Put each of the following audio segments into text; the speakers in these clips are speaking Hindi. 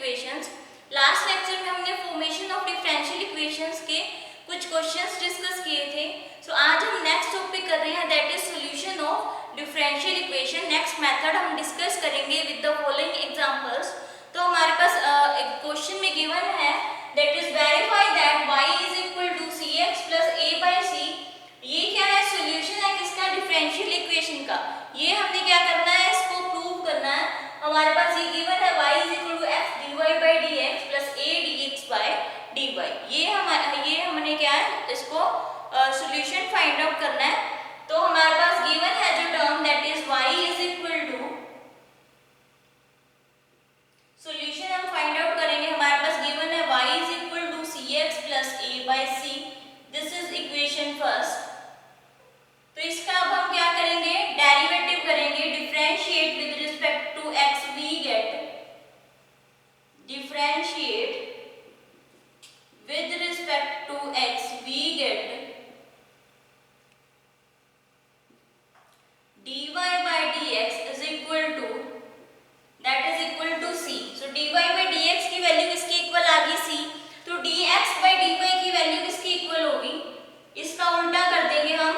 इक्वेशंस। लास्ट लेक्चर में हमने फॉर्मेशन ऑफ डिफरेंशियल इक्वेशंस के कुछ क्वेश्चंस डिस्कस किए थे। सो आज हम नेक्स्ट टॉपिक कर रहे हैं, that is solution of differential equation. Next method हम डिस्कस करेंगे विद द फॉलोइंग एग्जांपल्स। तो हमारे पास एक क्वेश्चन में गिवन है, that is verify that y is equal to cx plus a by c। ये क्या है? सॉल्यूशन है किसका? डिफरेंशियल इक्वेशन का। ये हमने क्या करना है? इसको प्रूव करना है। हमारे पास ये गिवन है y is equal to f dy by dx plus a dx by dy। ये हमने क्या है? इसको सॉल्यूशन फाइंड आउट करना है। तो हमारे पास गिवन है जो term, that is y is equal to, solution हम फाइंड आउट करेंगे। हमारे पास गिवन है y is equal to cx plus a by c। This is equation first. तो इसका अब हम क्या करेंगे? डेरिवेटिव करेंगे। Differentiate with respect to x, we get, differentiate with respect to x, we get dy by dx is equal to, that is equal to c। so dy by dx की वैल्यू किसके इक्वल आ गई? c। तो dx by dy की वैल्यू किसके इक्वल होगी? इसका उल्टा कर देंगे हम।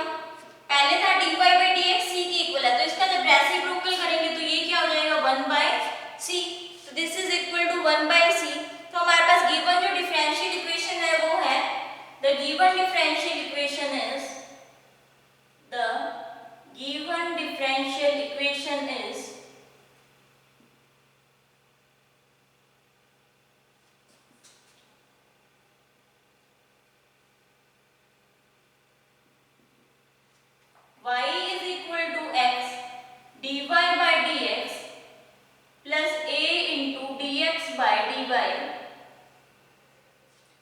पहले था dy by dx c के इक्वल है, तो इसका जब रेसिप्रोकल करेंगे तो ये क्या हो जाएगा? 1 by c। तो this is equal to 1 by c। तो हमारे पास गिवन जो डिफरेंशियल इक्वेशन है वो है, the given differential equation is, the given differential equation is y is equal to x dy by dx plus a into dx by dy।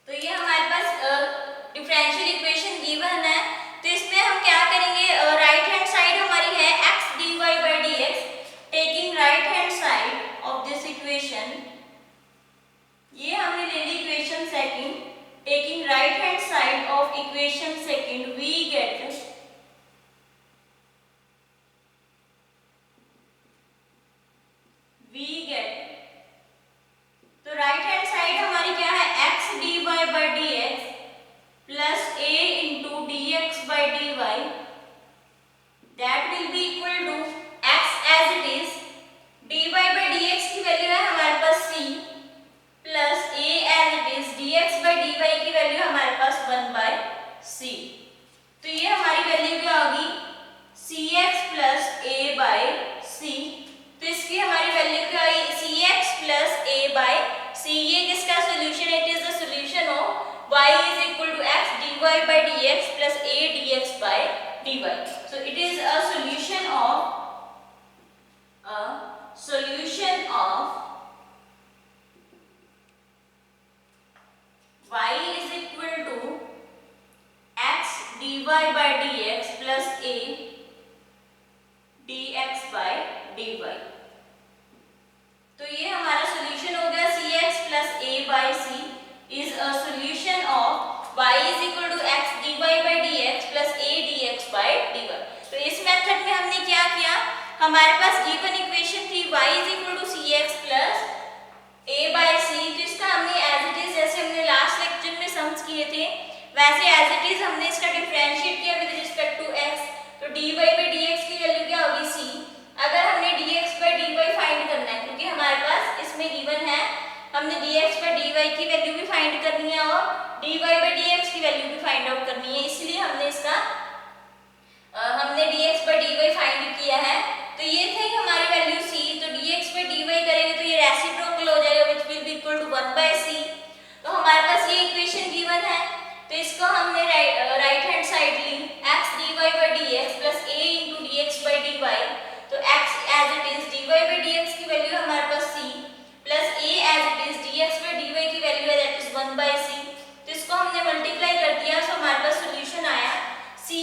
तो ये हमारे पास डिफरेंशियल इक्वेशन गिवन है। तो इसमें हम क्या करेंगे? राइट हैंड साइड हमारी है x dy by dx, taking right hand side of this equation, ये हमने ले ली equation second. Taking right hand side of equation second, we get, तो राइट हैंड साइड हमारी क्या है? x dy by dx plus a into dx by dy, that will be equal to x as it is, dy by dx की वैल्यू है हमारे पास c, plus a as it is, dx by dy की वैल्यू हमारे पास 1 by c। तो ये हमारी वैल्यू क्या होगी? cx plus a by c। तो इसकी हमारी वैल्यू क्या आई? cx plus a by c। ये किसका सॉल्यूशन है? It is the solution of y is equal to x dy by dx plus a dx by dy। so it is a solution of y is equal to x dy by dx plus a dx by dy। तो ये हमारा सॉल्यूशन हो गया। cx plus a by c is a solution of y is equal to x dy by dx plus a dx by dy। तो इस मेथड में हमने क्या किया? हमारे पास गिवन इक्वेशन थी y is equal to cx plus a by c। तो इसका हमने एज इट इज, जैसे हमने लास्ट लेक्चर में सम्स किए थे वैसे एज इट इज हमने इसका डिफरेंशिएट किया विद रिस्पेक्ट टू x। तो dy by dx की वैल्यू क्या होगी? c। अगर हमने dx by dy फाइंड करना है, क्योंकि हमारे पास इसमें गिवन है, हमने dx by dy की वैल्यू भी फाइंड करनी है और dy by dx की वैल्यू भी फाइंड आउट करनी है, इसलिए हमने इसका हमने dx by dy फाइंड किया है। तो ये थे हमारी वैल्यू c। तो dx by dy करेंगे तो ये रेसिप्रोकल हो जाएगा, which will be equal to 1 by c। तो हमारे पास ये इक्वेशन गिवन है, तो इसको हमने राइट हैंड साइड ली, x dy by dx plus a into dx by dy। तो x as it is, dy by dx की वैल्यू हमारे पास c, plus a as it is, dx by dy की वैल्यू है दैट इज 1 by c। तो इसको हमने मल्टीप्लाई कर दिया, सो हमारे पास सॉल्यूशन आया c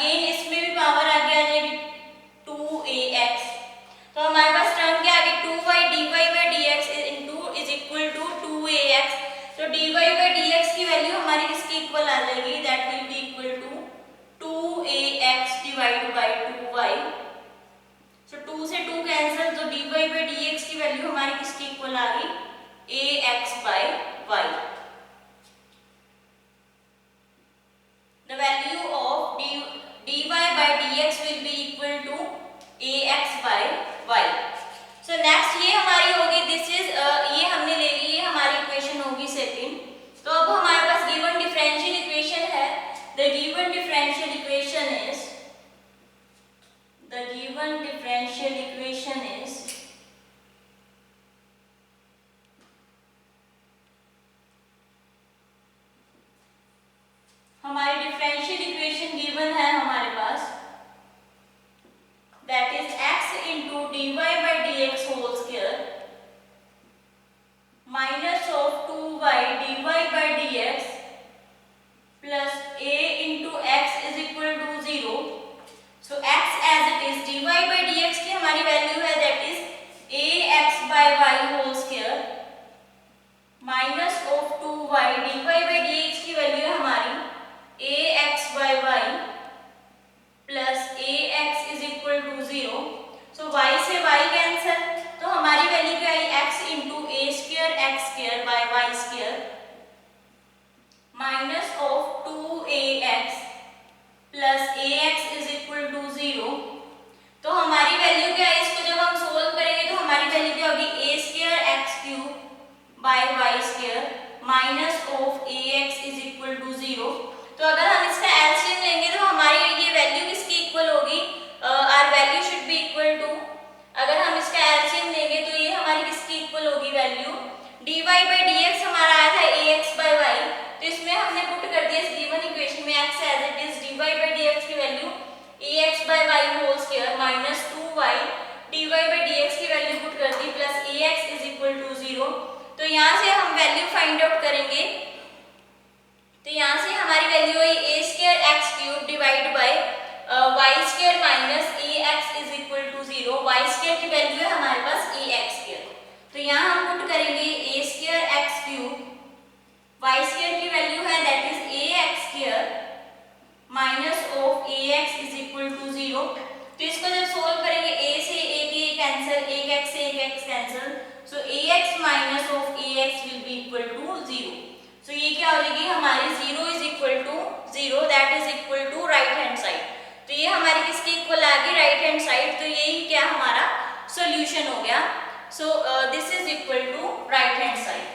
अगेन इसमें भी पावर आगे आ जाएगी 2ax, तो हमारे पास टर्म क्या आ गई 2y dy by dx is equal to 2ax, तो dy by dx की वैल्यू हमारी किसके इक्वल आ जाएगी, that will be equal to 2ax divide by 2y, so 2 से 2 कैंसिल, तो dy by dx की वैल्यू हमारी किसके इक्वल आ गई ax by y। The value of dy by dx will be equal to ax by y। So next ये हमारी होगी this is ये हमने ले ली, ये हमारी इक्वेशन होगी सेकंड। तो अब हमारे पास गिवन डिफरेंशियल इक्वेशन है, the given differential equation is हमारी डिफरेंशियल इक्वेशन गिवन है हमारे पास, that is x into D Y by D X whole square minus of 2y dy by dx plus a into x is equal to 0। So x as it is dy by dx की हमारी वैल्यू है that is ax by y whole square minus of 2y dy by dx की वैल्यू है हमारी ax by y plus ax is equal to 0। So y से y कैंसिल, तो हमारी वैल्यू क्या आई x into a square x square by y square minus of 2ax plus ax is equal to 0। तो हमारी वैल्यू क्या है, इसको जब हम सोल्व करेंगे तो हमारी वैल्यू क्या होगी a square x cube by y square minus of ax is equal to 0। तो अगर हम इसका एलसीएम लेंगे तो हमारी ये वैल्यू किसकी इक्वल होगी, our value should be equal to, अगर हम इसका एलसीएम लेंगे तो ये हमारी किसकी इक्वल होगी वैल्यू dy by dx हमारा आया था ax by y, तो इसमें हमने पुट कर दिया इस गिवन इक्वेशन में x as it is dy by dx की value ax by y whole square minus 2y dy by dx की वैल्यू पुट कर दी plus ax is equal to 0। तो यहाँ से हम वैल्यू फाइंड आउट करेंगे, तो यहाँ से हमारी वैल्यू आई a square x cube divide by y square minus ax is equal to 0। y square की वैल्यू है हमारे पास ax स्क्वायर, तो यहाँ हम पुट करेंगे a square x cube, y square की वैल्यू है that is ax square minus of ax is equal to 0। तो इसको जब सोल्व करेंगे a से a के कैंसिल, एक x से एक x cancel, so ax minus of ax will be equal to 0। तो ये क्या हो जाएगी हमारी 0 is equal to 0 that is equal to right hand side, तो ये हमारी किसकी इक्वल आ गई राइट हैंड साइड, तो यही क्या हमारा सॉल्यूशन हो गया। So this is equal to right hand side.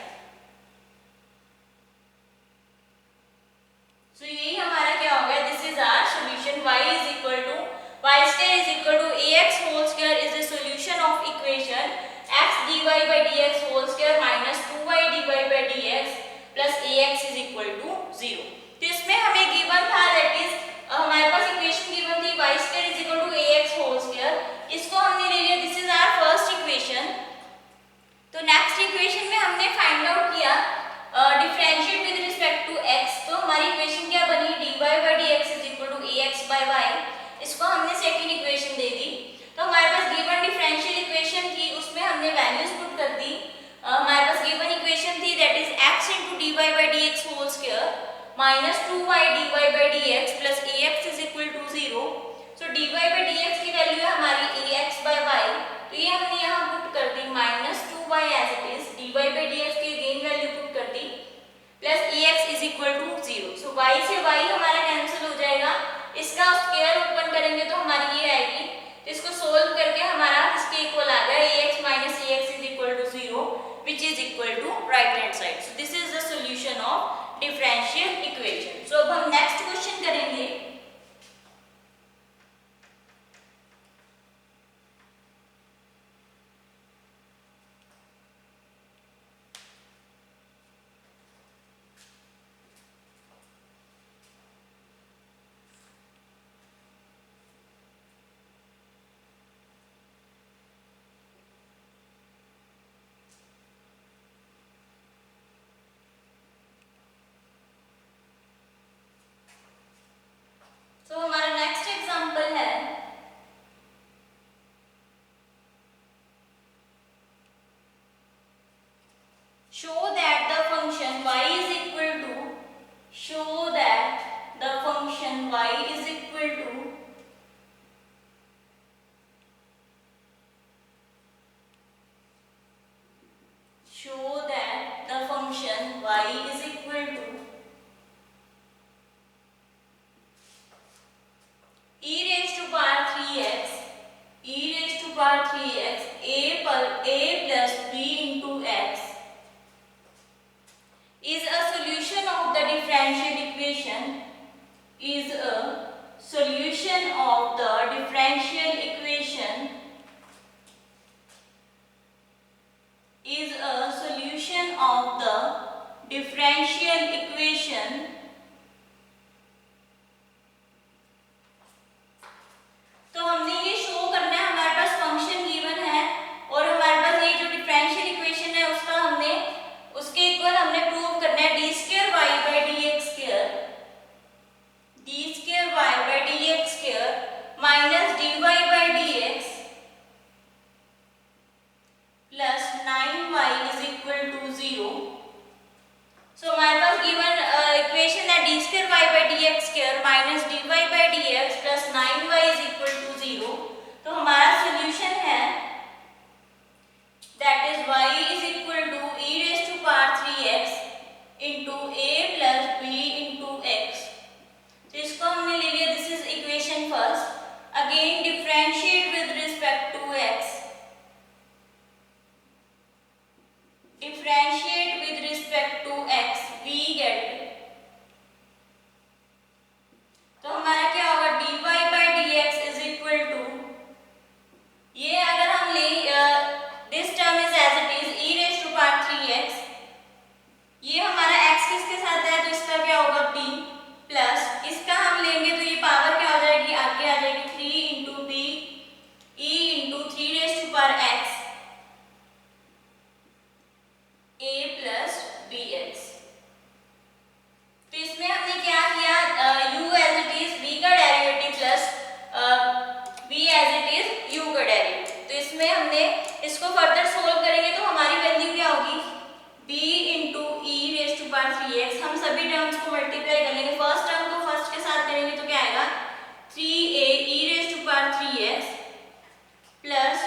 So यही हमारा क्या हो गया, this is our solution y is equal to y square is equal to ax whole square is the solution of equation x dy by dx whole square minus 2y dy by dx plus ax is equal to 0। तो इसमें हमें गिवन था दैट इज हमारे पास इक्वेशन गिवन थी y square is equal to ax whole square, इसको हमने ले लिया, this is our first equation. तो नेक्स्ट इक्वेशन में हमने फाइंड आउट किया differentiate with respect to x, तो हमारी इक्वेशन क्या बनी dy by dx is equal to ax by y, इसको हमने सेकंड इक्वेशन दे दी। तो हमारे पास गिवन डिफरेंशियल इक्वेशन थी, उसमें हमने वैल्यूज पुट कर दी, हमारे पास गिवन इक्वेशन थी that is x into dy by dx whole square minus 2y dy by dx plus ax is equal to 0। So dy by dx की वैल्यू है हमारी ax by y, तो ये हमने यहाँ पुट कर दी minus 2y as it is dy by dx की अगेन वैल्यू पुट कर दी plus ax is equal to 0। So y से y हमारा कैंसिल हो जाएगा, इसका स्क्वायर ओपन करेंगे तो हमारी ये आएगी, तो इसको सोल्व करके हमारा इसके इक्वल आ गया ax minus ax is equal to 0 which is equal to right hand side. So this is the solution of differential equation. So अब हम next question करेंगे। y is equal to show that the function y is equal to e raised to power 3x a plus b into x is a solution of the differential equation is a solution of the differential equation is a solution of the differential equation तो हमने ये शो करना है, हमारे पास फंक्शन गिवन है और हमारे पास ये जो डिफरेंशियल इक्वेशन है उसका हमने उसके इक्वल हमने प्रूव करना है d square y by dx square minus dy by dx plus 9y is equal to 0. सो हमारे पास गिवन इक्वेशन है d square y by dx square minus dy by dx plus 9y is equal to 0. तो हमारा सॉल्यूशन है that is y is equal to e raised to power 3x into a plus b into x. तो इसको हमने ले लिया, this is equation first. Again differentiate with respect to x, differentiate with respect to x, we get तो हमारा क्या होगा dy by dx is equal to ये अगर हम ले this term is as it is e raised to power 3x, ये हमारा x किसके साथ है तो इसका क्या होगा b प्लस इसका हम लेंगे तो ये पावर क्या हो जाएगी आगे आ जाएगी 3 into b e into 3 raised to power x a plus bx. तो इसमें हमने क्या किया u as it is v का derivative plus v as it is u का डेरिवेटिव. तो इसमें हमने इसको फर्दर सोल्व करेंगे तो हमारी वैल्यू क्या होगी b into e raised to power 3x. हम सभी टर्म्स को मल्टीप्लाई कर लेंगे, फर्स्ट टर्म को फर्स्ट के साथ करेंगे तो क्या आएगा 3a e raised to power 3x plus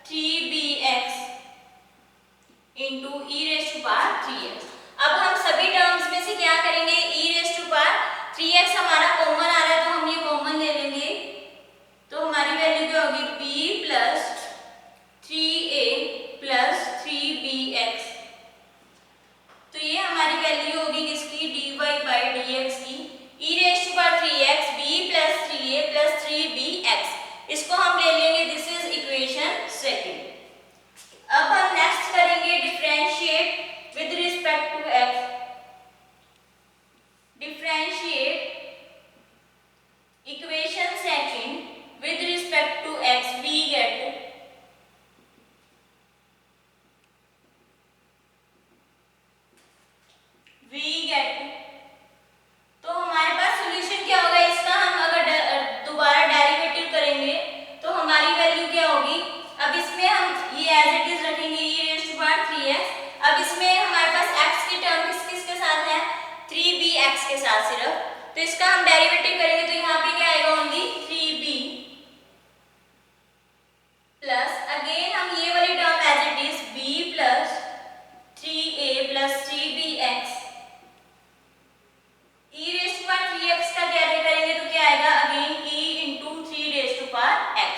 3bx into e raised to power 3x. अब हम सभी टर्म्स में से क्या करेंगे e raised to power 3x हमारा कॉमन आ रहा है तो हम ये कॉमन ले लेंगे तो हमारी वैल्यू क्या होगी b plus 3a plus 3bx. तो ये हमारी वैल्यू होगी किसकी dy by dx की e raised to power 3x b plus 3a plus 3bx. इसको हम ले लेंगे, दिस इज इक्वेशन सेकंड. अब हम नेक्स्ट करेंगे differentiate with respect to x. Differentiate equation second with respect to x, we get तो हमारे पास सॉल्यूशन क्या होगा इसका, हम अगर दोबारा डेरिवेटिव करेंगे तो हमारी वैल्यू क्या होगी. अब इसमें हम ये एज इट इज रखेंगे e raised to power 3x. अब इसमें हमारे पास x की टर्म किसके साथ है 3bx के साथ सिर्फ, तो इसका हम डेरिवेटिव करेंगे तो यहाँ पे क्या आएगा ओनली 3b प्लस अगेन हम ये वाली term as it is b plus 3a plus 3bx e raised to power 3x का कैरी करेंगे तो क्या आएगा again e into 3 raised to power x.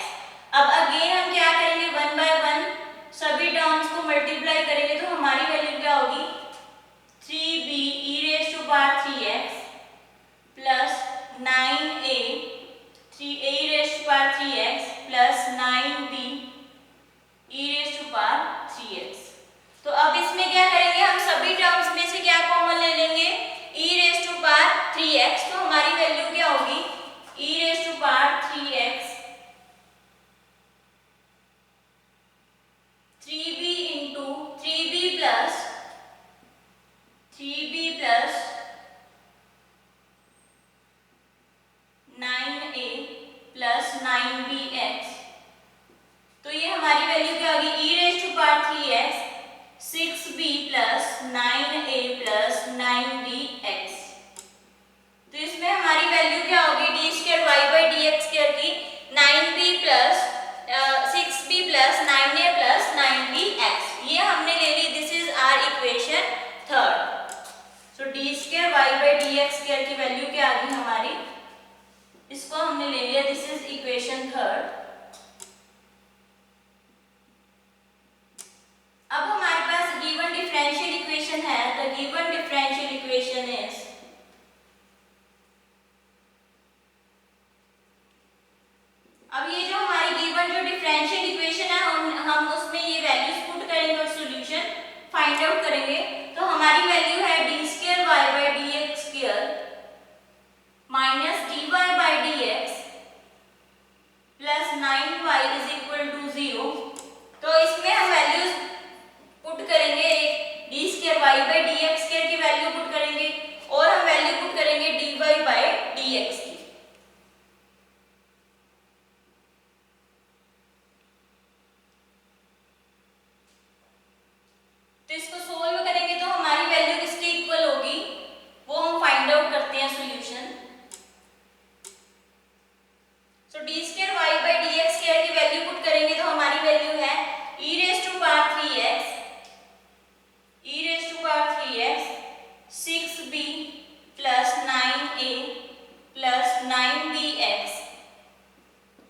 अब अगेन हम क्या करेंगे 1 by 1 सभी टर्म्स को मल्टीप्लाई करेंगे तो हमारी वैल्यू क्या होगी 3b e raised to power 3x plus 9a 3a e raised to power 3x plus 9b e raised to power 3x. तो अब इसमें क्या करेंगे हम सभी टर्म्स में से क्या कॉमन ले लेंगे e raised to power 3x. तो हमारी वैल्यू क्या होगी e raised to power 3x 3b into 3b plus 9a plus 9bx. तो ये हमारी वैल्यू क्या होगी e raised to power 3x 6b plus 9a plus 9bx. तो इसमें हमारी वैल्यू क्या होगी 9b plus 6b plus 9a plus 9bx, ये हमने ले ली। This is our equation third. So D square Y by D x square की वैल्यू क्या आ गई हमारी, इसको हमने ले लिया। This is equation third. अब हमारे पास गिवन डिफरेंशियल इक्वेशन है। The given differential equation is, अब ये जो हमारी गिवन जो डिफरेंशियल इक्वेशन है, हम उसमें ये वैल्यूज पुट करेंगे और सॉल्यूशन फाइंड आउट करेंगे। तो हमारी वैल्यू है d square Y by D x square minus d Y by D x plus 9y is equal to 0। तो इसमें हम वैल्यूज पुट करेंगे, d square Y by D x square की वैल्यू पुट करेंगे और हम वैल्यू पुट करेंगे d Y by D x की। तो इसको सोल्व करेंगे तो हमारी वैल्यू किसके इक्वल होगी, वो हम फाइंड आउट करते हैं solution. So D square Y by D x square की वैल्यू पुट करेंगे तो हमारी वैल्यू है e raise to power 3x, e raise to power 3x 6b plus 9a plus 9bx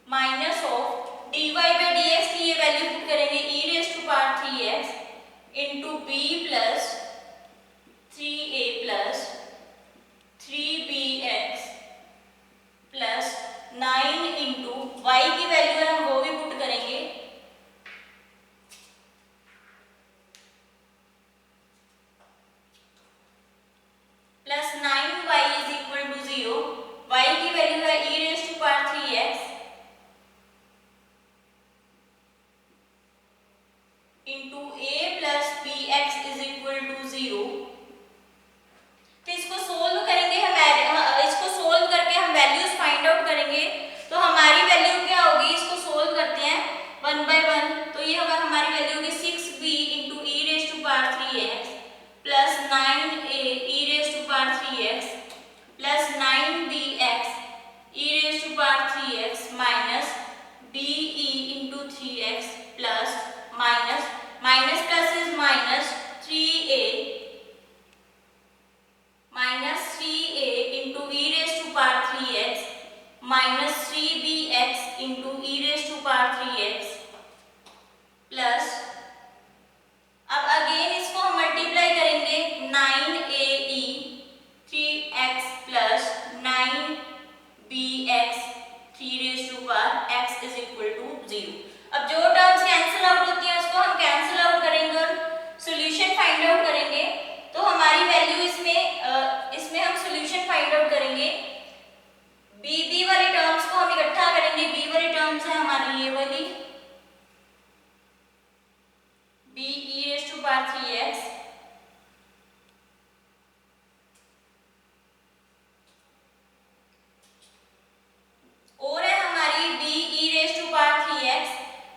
minus of dy by dx की ये वैल्यू पुट करेंगे e raise to power 3x into b plus 3a plus 3bx plus 9 into y की वैल्यू है हम वो भी पुट करेंगे plus 9y is equal to 0। y की वैल्यू है e raise to power 3x into a plus bx is equal to 0। तो इसको सोल्व करेंगे इसको सोल्व करके हम वैल्यूज फाइंड आउट करेंगे। तो हमारी वैल्यू क्या होगी, इसको सोल्व करते हैं 1 बाय 1। तो ये हमारी वैल्यू होगी 6b into e raise to power 3x plus 9a e raise to power 3x plus 9bx e raise to power 3x minus be into 3x plus minus minus plus is minus 3a minus 3a into e raise to power 3x minus 3bx into e raise to power 3x plus, अब अगेन इसको हम मल्टीप्लाई करेंगे 9ae 3x plus 9bx 3 raise to power x is equal to 0। अब जो टर्म्स कैंसिल आउट होती हैं उसको हम कैंसिल आउट करेंगे और सॉल्यूशन फाइंड आउट करेंगे। तो हमारी वैल्यू इसमें हम सॉल्यूशन फाइंड आउट करेंगे। b वाली टर्म्स को हम इकट्ठा करेंगे। b वाली टर्म्स है हमारी ये वाली b e raise to power 3x और है हमारी b e raise to power 3x।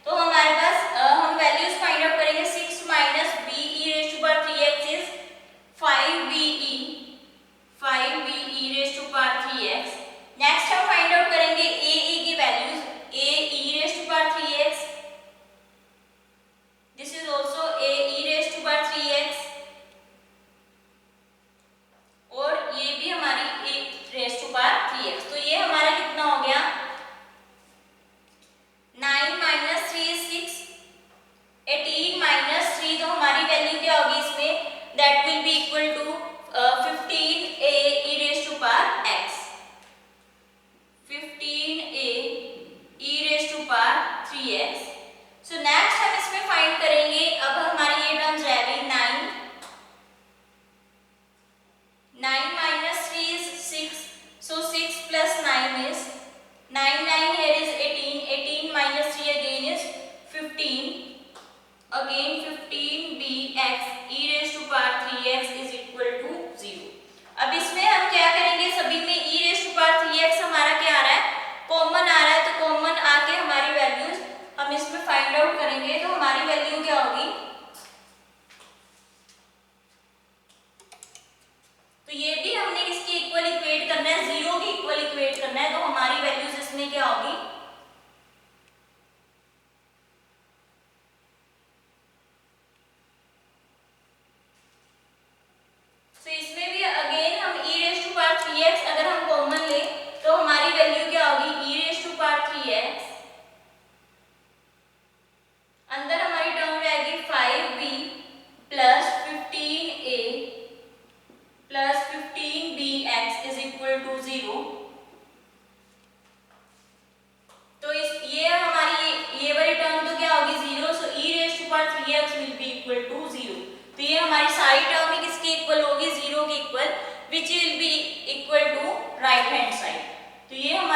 तो हमारे पास हम वैल्यूज फाइंड आउट करेंगे। 6 minus b e raise to power 3x is 5b e raise to power 3x। Next हम फाइंड आउट करेंगे a e की values. a e raise to power 3x, this is also a e raise to power 3x और ये भी हमारी a rays to power 3x। तो ये हमारा कितना हो गया, 9 माइनस 3 इज 6, 18 माइनस 3। तो हमारी वैल्यू क्या होगी इसमें, that will be equal to 15a e raise to power x, 15a e raise to power 3x। So next हम इसमें फाइंड करेंगे। अब हमारी ये टर्म्स रह गई 9 minus 3 is 6, so 6 plus 9 is 9 here is 18 minus 3 again is 15, again 15bx e raised to power 3x is equal to 0। अब इसमें हम क्या करेंगे, सभी में e raised to power 3x हमारा क्या आ रहा है, कॉमन आ रहा है। तो कॉमन आके हमारी वैल्यूज हम इसमें फाइंड आउट करेंगे। तो हमारी वैल्यू क्या होगी, तो ये भी हमने किसके इक्वल इक्वेट करना है, 0 के इक्वल इक्वेट करना है। तो हमारी वैल्यूज इसमें क्या होगी,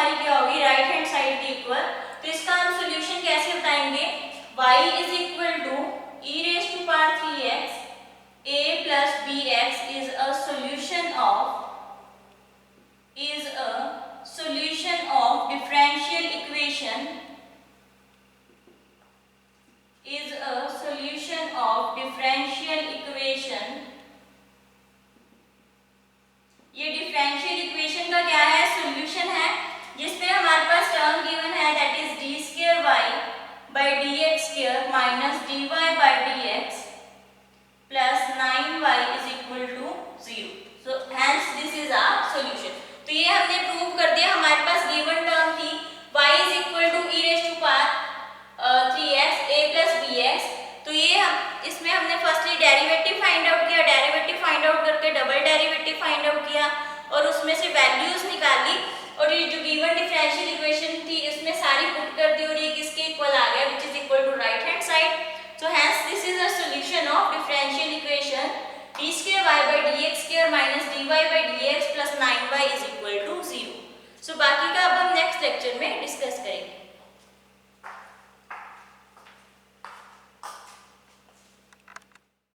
हमारी क्या होगी, राइट हैंड साइड की इक्वल। तो इसका हम सॉल्यूशन कैसे बताएंगे, y is equal to e raise to power 3x a plus bx is a solution of differential equation ये डिफरेंशियल इक्वेशन का क्या है, सॉल्यूशन है, जिसमें हमारे पास टर्म गिवन है that is d square Y by D x square minus d Y by D x plus 9y is equal to 0। So hence this is our solution. तो ये हमने प्रूव कर दिया, हमारे पास गिवन टर्म थी y is equal to e raise to power 3x a plus bx। तो ये हम इसमें हमने फर्स्टली डेरिवेटिव फाइंड आउट किया, डेरिवेटिव फाइंड आउट करके डबल डेरिवेटिव फाइंड आउट किया और उसमें से वैल्यूज निकाली और ये जो गिवन डिफरेंशियल इक्वेशन थी इसमें सारी पुट कर दी और ये किसके इक्वल आ गया, which is equal to right hand side. So hence this is a solution of differential equation d square y by dx square minus dy by dx plus 9y is equal to 0। So बाकी का अब हम नेक्स्ट लेक्चर में डिस्कस करेंगे।